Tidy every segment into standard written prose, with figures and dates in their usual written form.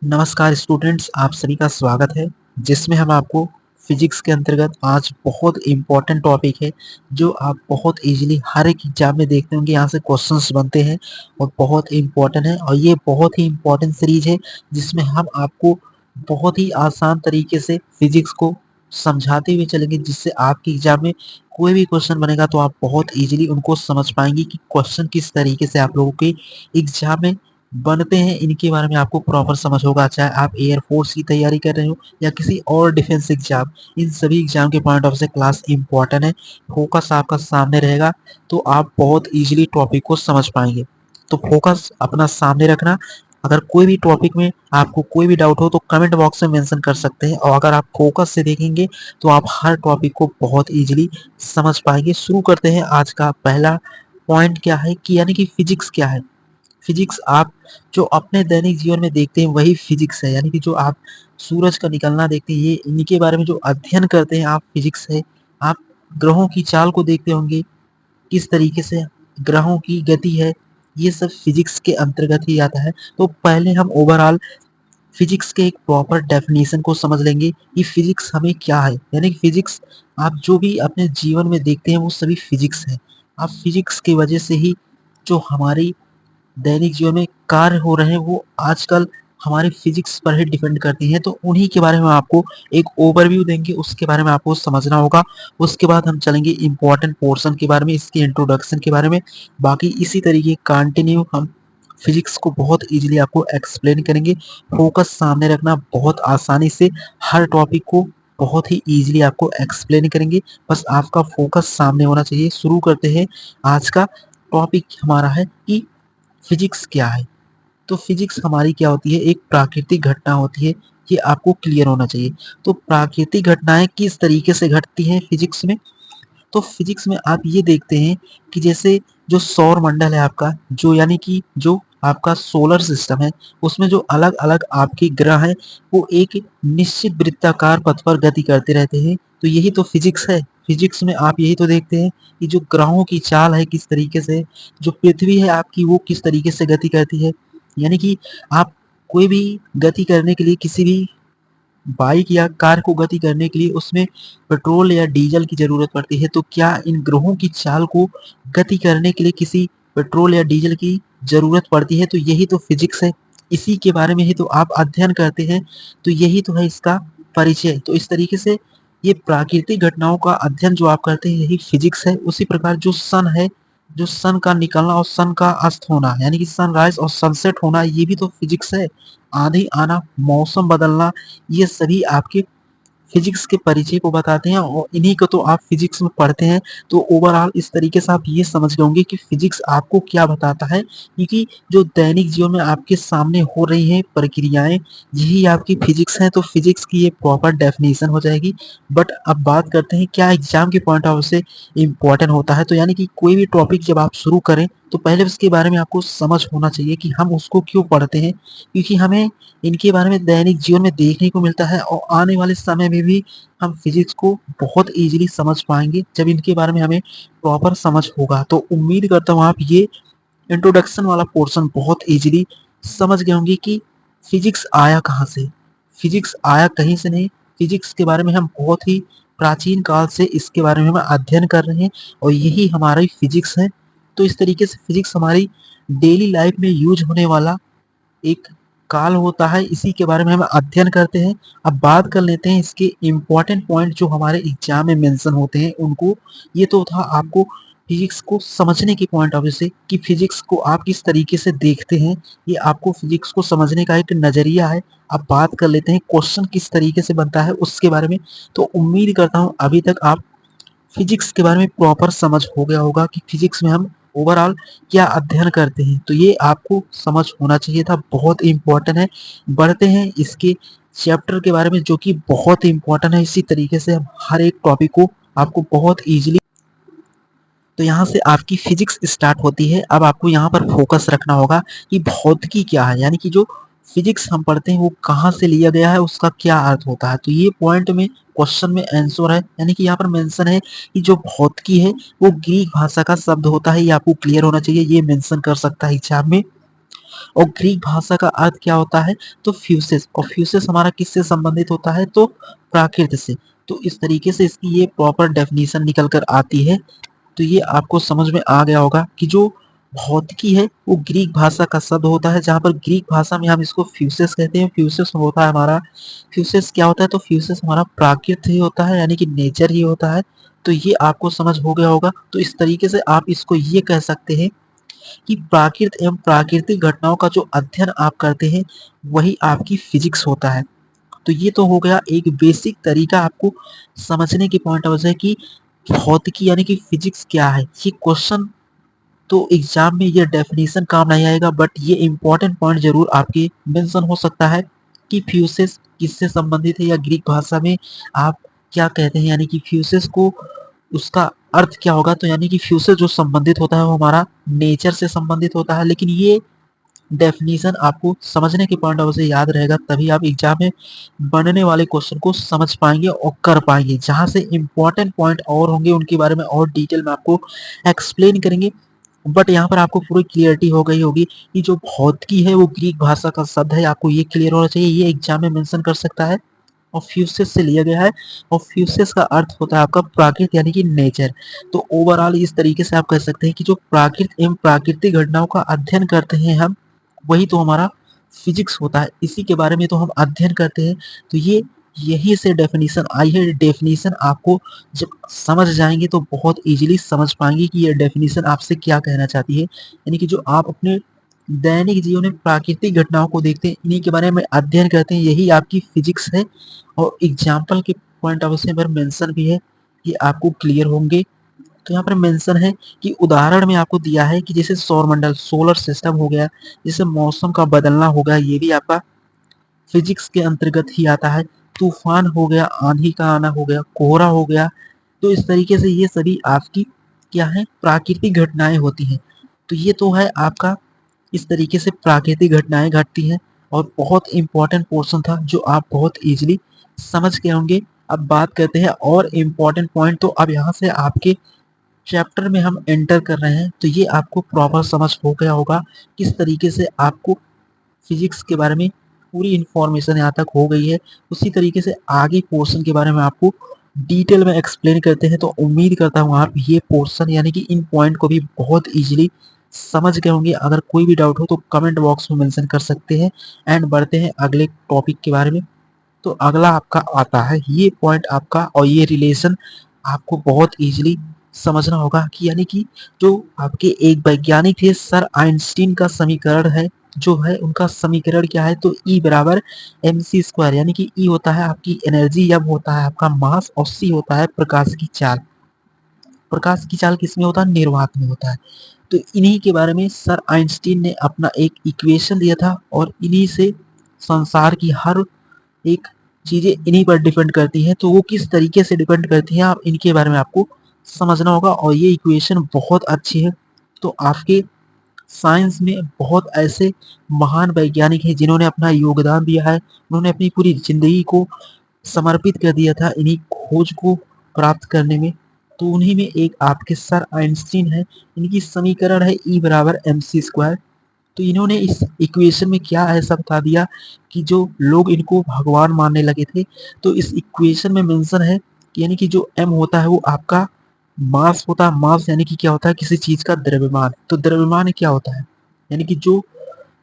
नमस्कार स्टूडेंट्स, आप सभी का स्वागत है जिसमें हम आपको फिजिक्स के अंतर्गत आज बहुत इम्पोर्टेंट टॉपिक है जो आप बहुत इजीली हर एक एग्जाम में देखते होंगे। यहाँ से क्वेश्चंस बनते हैं और बहुत इम्पोर्टेंट है और ये बहुत ही इम्पोर्टेंट सीरीज है जिसमें हम आपको बहुत ही आसान तरीके से फिजिक्स को समझाते हुए चलेंगे, जिससे आपके एग्जाम में कोई भी क्वेश्चन बनेगा तो आप बहुत इजीली उनको समझ पाएंगे कि क्वेश्चन किस तरीके से आप लोगों के एग्जाम में बनते हैं। इनके बारे में आपको प्रॉपर समझ होगा, चाहे आप एयरफोर्स की तैयारी कर रहे हो या किसी और डिफेंस एग्जाम। इन सभी एग्जाम के पॉइंट ऑफ से क्लास इंपॉर्टेंट है। फोकस आपका सामने रहेगा तो आप बहुत इजीली टॉपिक को समझ पाएंगे। तो फोकस अपना सामने रखना। अगर कोई भी टॉपिक में आपको कोई भी डाउट हो तो कमेंट बॉक्स में मेंशन कर सकते हैं, और अगर आप फोकस से देखेंगे तो आप हर टॉपिक को बहुत इजीली समझ पाएंगे। शुरू करते हैं। आज का पहला पॉइंट क्या है कि यानी कि फिजिक्स क्या है। फिजिक्स आप जो अपने दैनिक जीवन में देखते हैं वही फिजिक्स है, यानी कि जो आप सूरज का निकलना देखते हैं, ये इनके बारे में जो अध्ययन करते हैं आप फिजिक्स है। आप ग्रहों की चाल को देखते होंगे, किस तरीके से ग्रहों की गति है, ये सब फिजिक्स के अंतर्गत ही आता है। तो पहले हम ओवरऑल फिजिक्स के एक प्रॉपर डेफिनेशन को समझ लेंगे कि फिजिक्स हमें क्या है। यानी कि फिजिक्स आप जो भी अपने जीवन में देखते हैं वो सभी फिजिक्स है। आप फिजिक्स की वजह से ही जो हमारी दैनिक जीवन में कार्य हो रहे हैं वो आजकल हमारी फिजिक्स पर ही डिपेंड करती हैं। तो उन्हीं के बारे में आपको एक ओवरव्यू देंगे, उसके बारे में आपको समझना होगा। उसके बाद हम चलेंगे इम्पोर्टेंट पोर्शन के बारे में, इसके इंट्रोडक्शन के बारे में। बाकी इसी तरीके कंटिन्यू हम फिजिक्स को बहुत इजीली आपको एक्सप्लेन करेंगे। फोकस सामने रखना, बहुत आसानी से हर टॉपिक को बहुत ही इजीली आपको एक्सप्लेन करेंगे। बस आपका फोकस सामने होना चाहिए। शुरू करते हैं। आज का टॉपिक हमारा है कि फिजिक्स क्या है। तो फिजिक्स हमारी क्या होती है, एक प्राकृतिक घटना होती है। ये आपको क्लियर होना चाहिए। तो प्राकृतिक घटनाएं किस तरीके से घटती हैं फिजिक्स में। तो फिजिक्स में आप ये देखते हैं कि जैसे जो सौर मंडल है आपका, जो यानी कि जो आपका सोलर सिस्टम है, उसमें जो अलग अलग आपके ग्रह हैं वो एक निश्चित वृत्ताकार पथ पर गति करते रहते हैं। तो यही तो फिजिक्स है। फिजिक्स में आप यही तो देखते हैं कि जो ग्रहों की चाल है किस तरीके से, जो पृथ्वी है आपकी वो किस तरीके से गति करती है। यानी कि आप कोई भी गति करने के लिए, किसी भी बाइक या कार को गति करने के लिए उसमें पेट्रोल या डीजल की जरूरत पड़ती है। तो क्या इन ग्रहों की चाल को गति करने के लिए किसी पेट्रोल या डीजल की जरूरत पड़ती है। तो यही तो फिजिक्स है। इसी के बारे में ही तो आप अध्ययन करते हैं। तो यही तो है इसका परिचय। तो इस तरीके से ये प्राकृतिक घटनाओं का अध्ययन जो आप करते हैं यही फिजिक्स है। उसी प्रकार जो सन है, जो सन का निकलना और सन का अस्त होना, यानी कि सनराइज और सनसेट होना, ये भी तो फिजिक्स है। आंधी आना, मौसम बदलना, ये सभी आपके फिजिक्स के परिचय को बताते हैं और इन्हीं को तो आप फिजिक्स में पढ़ते हैं। तो ओवरऑल इस तरीके से आप ये समझ गए होंगे कि फिजिक्स आपको क्या बताता है, क्योंकि जो दैनिक जीवन में आपके सामने हो रही हैं प्रक्रियाएं, यही आपकी फिजिक्स है। तो फिजिक्स की ये प्रॉपर डेफिनेशन हो जाएगी। बट अब बात करते हैं क्या एग्जाम के पॉइंट ऑफ से इम्पोर्टेंट होता है। तो यानी कि कोई भी टॉपिक जब आप शुरू करें तो पहले उसके बारे में आपको समझ होना चाहिए कि हम उसको क्यों पढ़ते हैं, क्योंकि हमें इनके बारे में दैनिक जीवन में देखने को मिलता है और आने वाले समय में भी हम फिजिक्स को बहुत इजीली समझ पाएंगे जब इनके बारे में हमें प्रॉपर समझ होगा। तो उम्मीद करता हूँ आप ये इंट्रोडक्शन वाला पोर्शन बहुत इजीली समझ गए होंगे कि फिजिक्स आया कहाँ से। फिजिक्स आया कहीं से नहीं। फिजिक्स के बारे में हम बहुत ही प्राचीन काल से इसके बारे में हम अध्ययन कर रहे हैं और यही हमारी फिजिक्स है। तो इस तरीके से फिजिक्स हमारी डेली लाइफ में यूज होने वाला एक काल होता है। इसी के बारे में हम अध्ययन करते हैं। अब बात कर लेते हैं इसके इम्पोर्टेंट पॉइंट जो हमारे एग्जाम में मेंशन होते हैं उनको। ये तो था आपको फिजिक्स को समझने के पॉइंट ऑफ व्यू से कि फिजिक्स को आप किस तरीके से देखते हैं। ये आपको फिजिक्स को समझने का एक नजरिया है। अब बात कर लेते हैं क्वेश्चन किस तरीके से बनता है उसके बारे में। तो उम्मीद करता हूँ अभी तक आप फिजिक्स के बारे में प्रॉपर समझ हो गया होगा कि फिजिक्स में हम ओवरऑल क्या अध्ययन करते हैं। तो ये आपको समझ होना चाहिए था, बहुत इंपॉर्टेंट है। बढ़ते हैं इसके चैप्टर के बारे में जो कि बहुत इंपॉर्टेंट है। इसी तरीके से हम हर एक टॉपिक को आपको बहुत इजीली, तो यहाँ से आपकी फिजिक्स स्टार्ट होती है। अब आपको यहाँ पर फोकस रखना होगा कि भौतिकी क्या है, यानी कि जो फिजिक्स हम पढ़ते हैं वो कहाँ से लिया गया है, उसका क्या अर्थ होता है। तो ये पॉइंट में क्वेश्चन में आंसर है, यानी कि यहाँ पर मेंशन है कि जो भौतिकी है वो ग्रीक भाषा का शब्द होता है। ये आपको क्लियर होना चाहिए, ये मेंशन कर सकता है एग्जाम में। और ग्रीक भाषा का अर्थ क्या होता है, तो फ्यूसिस, और फ्यूसिस हमारा किससे संबंधित होता है, तो प्राकृत से। तो इस तरीके से इसकी ये प्रॉपर डेफिनेशन निकल कर आती है। तो ये आपको समझ में आ गया होगा कि जो भौतिकी है वो ग्रीक भाषा का शब्द होता है, जहाँ पर ग्रीक भाषा में हम इसको फ्यूसिस कहते हैं। फ्यूसिस होता है हमारा, फ्यूसिस क्या होता है, तो फ्यूसिस हमारा प्राकृत ही होता है, यानी कि नेचर ही होता है। तो ये आपको समझ हो गया होगा। तो इस तरीके से आप इसको ये कह सकते हैं कि प्राकृत एवं प्राकृतिक घटनाओं का जो अध्ययन आप करते हैं वही आपकी फिजिक्स होता है। तो ये तो हो गया एक बेसिक तरीका आपको समझने के पॉइंट ऑफ व्यू से कि भौतिकी यानी कि फिजिक्स क्या है। ये क्वेश्चन तो एग्जाम में ये डेफिनेशन काम नहीं आएगा, बट ये इंपॉर्टेंट पॉइंट जरूर आपके मेंशन हो सकता है कि फ्यूसिस किससे संबंधित है, या ग्रीक भाषा में आप क्या कहते हैं, यानी कि फ्यूसिस को उसका अर्थ क्या होगा। तो यानी कि फ्यूसिस जो संबंधित होता है वो हमारा नेचर से संबंधित होता है। लेकिन ये डेफिनेशन आपको समझने के पॉइंट ऑफ व्यू से याद रहेगा, तभी आप एग्जाम में बनने वाले क्वेश्चन को समझ पाएंगे और कर पाएंगे। जहां से इंपॉर्टेंट पॉइंट और होंगे उनके बारे में और डिटेल में आपको एक्सप्लेन करेंगे। बट यहाँ पर आपको पूरी क्लियरिटी हो गई होगी कि जो भौतिकी है वो ग्रीक भाषा का शब्द है। आपको ये क्लियर होना चाहिए, ये एग्जाम में मेंशन कर सकता है और फ्यूसिस से लिया गया है। और फ्यूसिस का अर्थ होता है आपका प्राकृत यानी कि नेचर। तो ओवरऑल इस तरीके से आप कह सकते हैं कि जो प्राकृत एवं प्राकृतिक घटनाओं का अध्ययन करते हैं हम, वही तो हमारा फिजिक्स होता है। इसी के बारे में तो हम अध्ययन करते हैं। तो ये यही से डेफिनेशन आई है। डेफिनेशन आपको जब समझ जाएंगे तो बहुत इजीली समझ पाएंगे कि ये डेफिनेशन आपसे क्या कहना चाहती है। यानी कि जो आप अपने दैनिक जीवन में प्राकृतिक घटनाओं को देखते हैं, इन्हीं के बारे में अध्ययन करते हैं, यही आपकी फिजिक्स है। और एग्जाम्पल के पॉइंट ऑफ व्यू से पर मेंशन भी है, ये आपको क्लियर होंगे। तो यहाँ पर मेंशन है कि उदाहरण में आपको दिया है कि जैसे सौरमंडल, सोलर सिस्टम हो गया, जैसे मौसम का बदलना हो गया, ये भी आपका फिजिक्स के अंतर्गत ही आता है। तूफान हो गया, आंधी का आना हो गया, कोहरा हो गया। तो इस तरीके से ये सभी आपकी क्या है, प्राकृतिक घटनाएं होती हैं। तो ये तो है आपका, इस तरीके से प्राकृतिक घटनाएं घटती हैं। और बहुत इंपॉर्टेंट पोर्शन था जो आप बहुत इजीली समझ के होंगे। अब बात करते हैं और इम्पोर्टेंट पॉइंट। तो अब यहाँ से आपके चैप्टर में हम एंटर कर रहे हैं। तो ये आपको प्रॉपर समझ हो गया होगा किस तरीके से आपको फिजिक्स के बारे में पूरी इंफॉर्मेशन यहाँ तक हो गई है। उसी तरीके से आगे पोर्शन के बारे में आपको डिटेल में एक्सप्लेन करते हैं। तो उम्मीद करता हूँ आप ये पोर्शन यानी कि इन पॉइंट को भी बहुत इजीली समझ गए होंगे। अगर कोई भी डाउट हो तो कमेंट बॉक्स में मेंशन कर सकते हैं। एंड बढ़ते हैं अगले टॉपिक के बारे में। तो अगला आपका आता है ये पॉइंट आपका, और ये रिलेशन आपको बहुत इजीली समझना होगा कि यानी कि जो आपके एक वैज्ञानिक थे सर आइंस्टीन का समीकरण है, जो है उनका समीकरण क्या है, तो E बराबर mc², यानी कि E होता है आपकी एनर्जी, M होता है आपका मास, और C होता है प्रकाश की चाल। प्रकाश की चाल किसमें होता है, निर्वात में होता है। तो इन्हीं के बारे में सर आइंस्टीन ने अपना एक इक्वेशन दिया था, और इन्हीं से संसार की हर एक चीजें इन्हीं पर डिपेंड करती हैं। तो वो किस तरीके से डिपेंड करती हैं, आप इनके बारे में आपको समझना होगा। और ये इक्वेशन बहुत अच्छी है। तो आपके साइंस में बहुत ऐसे महान वैज्ञानिक हैं जिन्होंने अपना योगदान दिया है। उन्होंने अपनी पूरी जिंदगी को समर्पित कर दिया था इन्हीं खोज को प्राप्त करने में। तो उन्हीं में एक आपके सर आइंस्टीन है। इनकी समीकरण है E बराबर mc²। तो इन्होंने इस इक्वेशन में क्या ऐसा बता दिया कि जो लोग इनको भगवान मानने लगे थे। तो इस इक्वेशन में मेंशन है कि यानी कि जो m होता है वो आपका मास होता है। मास यानी कि क्या होता है, किसी चीज का द्रव्यमान। तो द्रव्यमान क्या होता है, यानी कि जो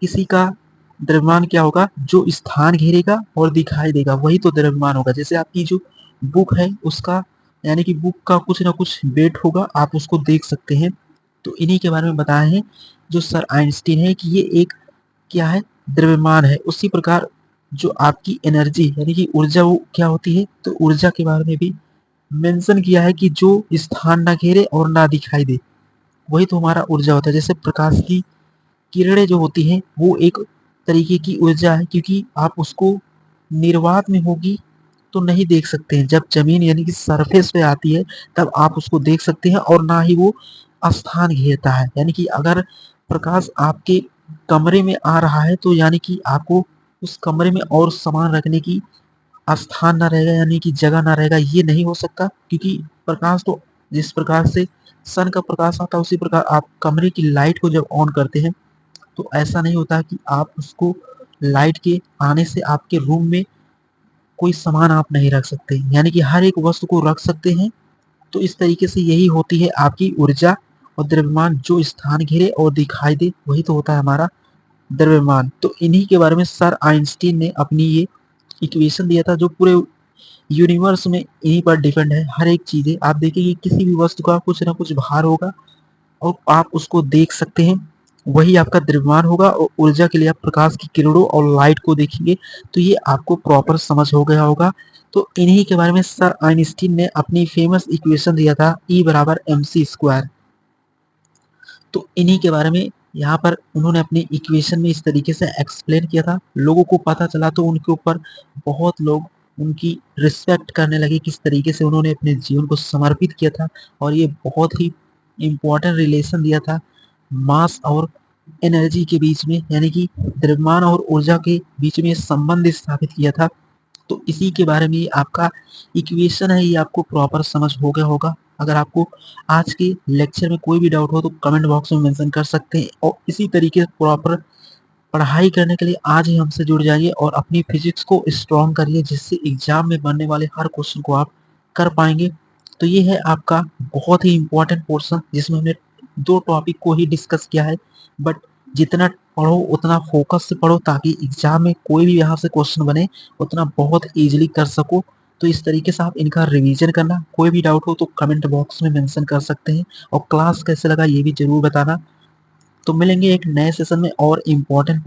किसी का द्रव्यमान क्या होगा, जो स्थान घेरेगा और दिखाई देगा वही तो द्रव्यमान होगा। जैसे आपकी जो बुक है उसका, यानी कि बुक का कुछ ना कुछ वेट होगा, आप उसको देख सकते हैं। तो इन्हीं के बारे में बताए हैं जो सर आइंस्टीन है कि ये एक क्या है, द्रव्यमान है। उसी प्रकार जो आपकी एनर्जी यानी कि ऊर्जा वो क्या होती है, तो ऊर्जा के बारे में भी मेंशन किया है कि जो स्थान ना घेरे और ना दिखाई दे वही तो हमारा ऊर्जा होता है। जैसे प्रकाश की किरणें जो होती हैं वो एक तरीके की ऊर्जा है, क्योंकि आप उसको निर्वात में होगी तो नहीं देख सकते हैं। जब जमीन यानी कि सरफेस पे आती है तब आप उसको देख सकते हैं, और ना ही वो स्थान घेरता है। यानी कि अगर प्रकाश आपके कमरे में आ रहा है तो यानी कि आपको उस कमरे में और सामान रखने की स्थान ना रहेगा, यानी कि जगह ना रहेगा, ये नहीं हो सकता। क्योंकि प्रकाश तो जिस प्रकार से सन का प्रकाश आता है उसी प्रकार आप कमरे की लाइट को जब ऑन करते हैं तो ऐसा नहीं होता कि आप उसको लाइट के आने से आपके रूम में कोई सामान आप नहीं रख सकते, यानी कि हर एक वस्तु को रख सकते हैं। तो इस तरीके से यही होती है आपकी ऊर्जा और द्रव्यमान, जो स्थान घेरे और दिखाई दे वही तो होता है हमारा द्रव्यमान। तो इन्हीं के बारे में सर आइंस्टीन ने अपनी ये इक्वेशन दिया था, जो पूरे यूनिवर्स में इन्हीं पर डिपेंड है हर एक चीजें। आप देखिए किसी भी वस्तु का कुछ ना कुछ भार होगा और आप उसको देख सकते हैं, वही आपका द्रव्यमान होगा। और ऊर्जा के लिए आप प्रकाश की किरणों और लाइट को देखेंगे। तो ये आपको प्रॉपर समझ हो गया होगा। तो इन्हीं के बारे में सर आइंस्टीन ने अपनी फेमस इक्वेशन दिया था E बराबर mc²। तो इन्हीं के बारे में यहाँ पर उन्होंने अपनी इक्वेशन में इस तरीके से एक्सप्लेन किया था। लोगों को पता चला तो उनके ऊपर बहुत लोग उनकी रिस्पेक्ट करने लगे, किस तरीके से उन्होंने अपने जीवन को समर्पित किया था। और ये बहुत ही इम्पोर्टेंट रिलेशन दिया था मास और एनर्जी के बीच में, यानी कि द्रव्यमान और ऊर्जा के बीच में संबंध स्थापित किया था। तो इसी के बारे में आपका इक्वेशन है, ये आपको प्रॉपर समझ हो गया होगा। अगर आपको आज के लेक्चर में कोई भी डाउट हो तो कमेंट बॉक्स में मेंशन कर सकते हैं। और इसी तरीके से प्रॉपर पढ़ाई करने के लिए आज ही हमसे जुड़ जाइए और अपनी फिजिक्स को स्ट्रॉन्ग करिए, जिससे एग्जाम में बनने वाले हर क्वेश्चन को आप कर पाएंगे। तो ये है आपका बहुत ही इम्पोर्टेंट पोर्शन, जिसमें हमने दो टॉपिक को ही डिस्कस किया है। बट जितना पढ़ो उतना फोकस से पढ़ो, ताकि एग्जाम में कोई भी यहाँ से क्वेश्चन बने उतना बहुत इजीली कर सको। तो इस तरीके से आप इनका रिवीजन करना। कोई भी डाउट हो तो कमेंट बॉक्स में मेंशन कर सकते हैं। और क्लास कैसे लगा ये भी जरूर बताना। तो मिलेंगे एक नए सेशन में और इम्पोर्टेंट